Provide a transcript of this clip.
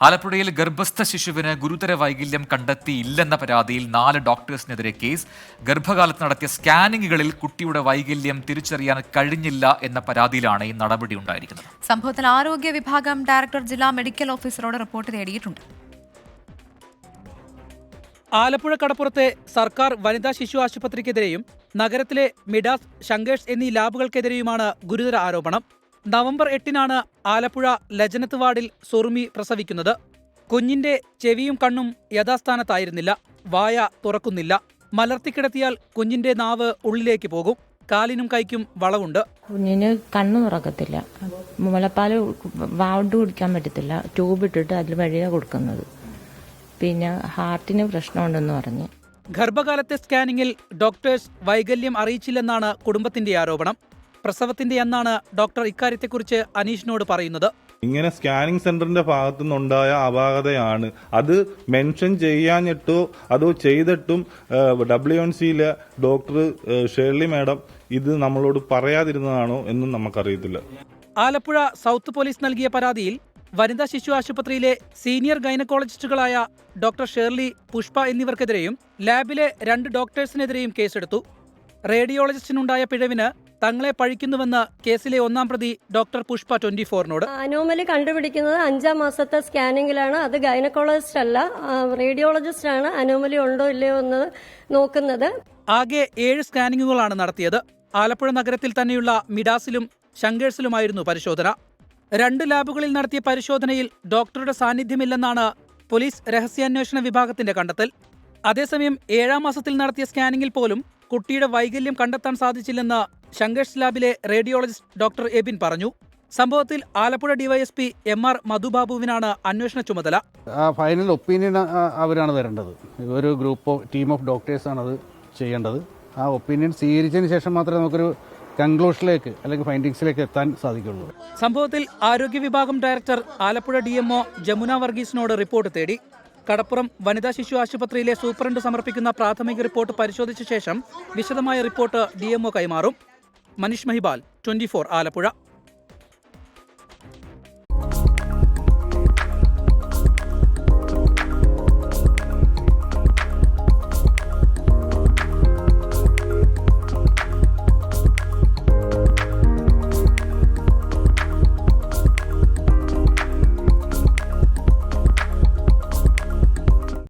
ആലപ്പുഴയിൽ ഗർഭസ്ഥ ശിശുവിന് ഗുരുതര വൈകല്യം കണ്ടെത്തിയില്ലെന്ന പരാതിയിൽ 4 ഡോക്ടേഴ്സിനെതിരെ കേസ്. ഗർഭകാലത്ത് നടത്തിയ സ്കാനിങ്ങുകളിൽ കുട്ടിയുടെ വൈകല്യം തിരിച്ചറിയാൻ കഴിഞ്ഞില്ല എന്ന പരാതിയിലാണ് ഈ നടപടി ഉണ്ടായിരിക്കുന്നത്. സംഭവത്തിൽ ആരോഗ്യ വിഭാഗം ഡയറക്ടർ ജില്ലാ മെഡിക്കൽ ഓഫീസറോട് റിപ്പോർട്ട് തേടിയിട്ടുണ്ട്. ആലപ്പുഴ കടപ്പുറത്തെ സർക്കാർ വനിതാ ശിശു ആശുപത്രിക്കെതിരെയും നഗരത്തിലെ മിഡാസ്, ശങ്കേഴ്സ് എന്നീ ലാബുകൾക്കെതിരെയുമാണ് ഗുരുതര ആരോപണം. നവംബർ 8-നാണ് ആലപ്പുഴ ലജനത്ത് വാർഡിൽ സുറുമി പ്രസവിക്കുന്നത്. കുഞ്ഞിന്റെ ചെവിയും കണ്ണും യഥാസ്ഥാനത്തായിരുന്നില്ല. വായ തുറക്കുന്നില്ല. മലർത്തിക്കിടത്തിയാൽ കുഞ്ഞിന്റെ നാവ് ഉള്ളിലേക്ക് പോകും. കാലിനും കൈക്കും വളവുണ്ട്. കുഞ്ഞിന് കണ്ണു തുറക്കത്തില്ല. മുലപ്പാല് വാണ്ട് കുടിക്കാൻ പറ്റത്തില്ല. ട്യൂബ് ഇട്ടിട്ട് അതിൽ വഴിയാണ് കൊടുക്കുന്നത്. പിന്നെ ഹാർട്ടിന് പ്രശ്നമുണ്ടെന്ന് പറഞ്ഞ്. ഗർഭകാലത്തെ സ്കാനിങ്ങിൽ ഡോക്ടേഴ്സ് വൈകല്യം അറിയിച്ചില്ലെന്നാണ് കുടുംബത്തിന്റെ ആരോപണം. പ്രസവത്തിന്റെ അന്നാണ് ഡോക്ടർ ഇക്കാര്യത്തെക്കുറിച്ച് അനീഷിനോട് പറയുന്നത്. ഇങ്ങനെ സ്കാനിംഗ് സെന്ററിന്റെ ഭാഗത്തു നിന്നുണ്ടായ അപാകതയാണ്. അത് മെൻഷൻ ചെയ്യാഞ്ഞിട്ടോ അതോ ചെയ്തിട്ടും WNCയിലെ ഡോക്ടർ ഷേർലി മാഡം ഇത് നമ്മളോട് പറയാതിരുന്നതാണോ എന്നും നമുക്കറിയത്തില്ല. ആലപ്പുഴ സൗത്ത് പോലീസ് നൽകിയ പരാതിയിൽ വനിതാ ശിശു ആശുപത്രിയിലെ സീനിയർ ഗൈനക്കോളജിസ്റ്റുകളായ ഡോക്ടർ ഷേർലി, പുഷ്പ എന്നിവർക്കെതിരെയും ലാബിലെ 2 ഡോക്ടേഴ്സിനെതിരെയും കേസെടുത്തു. റേഡിയോളജിസ്റ്റിനുണ്ടായ പിഴവിന് തങ്ങളെ പഴിക്കുന്നുവെന്ന് കേസിലെ 1-ാം പ്രതി ഡോക്ടർ പുഷ്പ 24നോട്. അനോമലി കണ്ടുപിടിക്കുന്നത് 5-ാം മാസത്തെ സ്കാനിങ്ങിലാണ്. അത് ഗൈനക്കോളജിസ്റ്റ് അല്ല, റേഡിയോളജിസ്റ്റ് ആണ് അനോമലി ഉണ്ടോ ഇല്ലയോ എന്ന് നോക്കുന്നത്. ആകെ 7 സ്കാനിങ്ങുകളാണ് നടത്തിയത്. ആലപ്പുഴ നഗരത്തിൽ തന്നെയുള്ള മിഡാസിലും ശങ്കേഴ്സിലുമായിരുന്നു പരിശോധന. 2 ലാബുകളിൽ നടത്തിയ പരിശോധനയിൽ ഡോക്ടറുടെ സാന്നിധ്യമില്ലെന്നാണ് പോലീസ് രഹസ്യാന്വേഷണ വിഭാഗത്തിന്റെ കണ്ടെത്തൽ. അതേസമയം 7-ാം മാസത്തിൽ നടത്തിയ സ്കാനിങ്ങിൽ പോലും കുട്ടിയുടെ വൈകല്യം കണ്ടെത്താൻ സാധിച്ചില്ലെന്ന് ശങ്കേഴ്സ് ലാബിലെ റേഡിയോളജിസ്റ്റ് ഡോക്ടർ എബിൻ പറഞ്ഞു. സംഭവത്തിൽ ആലപ്പുഴ ഡിവൈഎസ്പി MR മധുബാബുവിനാണ് അന്വേഷണ ചുമതല. ഫൈനൽ ഒപ്പീനിയൻ അവരാണ് വരേണ്ടത്. ഒരു ടീം ഓഫ് ഡോക്ടേഴ്സാണ് അത് ചെയ്യേണ്ടത്. ആ ഒപ്പീനിയൻ സ്വീകരിച്ചതിന് ശേഷം മാത്രമേ നമുക്കൊരു കൺക്ലൂഷനിലേക്ക് അല്ലെങ്കിൽ ഫൈൻഡിങ്സിലേക്ക് എത്താൻ സാധിക്കുള്ളൂ. സംഭവത്തിൽ ആരോഗ്യ വിഭാഗം ഡയറക്ടർ ആലപ്പുഴ DMO ജമുന വർഗീസിനോട് റിപ്പോർട്ട് തേടി. കടപ്പുറം വനിതാ ശിശു ആശുപത്രിയിലെ സൂപ്രണ്ട് സമർപ്പിക്കുന്ന പ്രാഥമിക റിപ്പോർട്ട് പരിശോധിച്ച ശേഷം വിശദമായ റിപ്പോർട്ട് DMO കൈമാറും. മനീഷ് മഹിബാൽ, 24 ആലപ്പുഴ.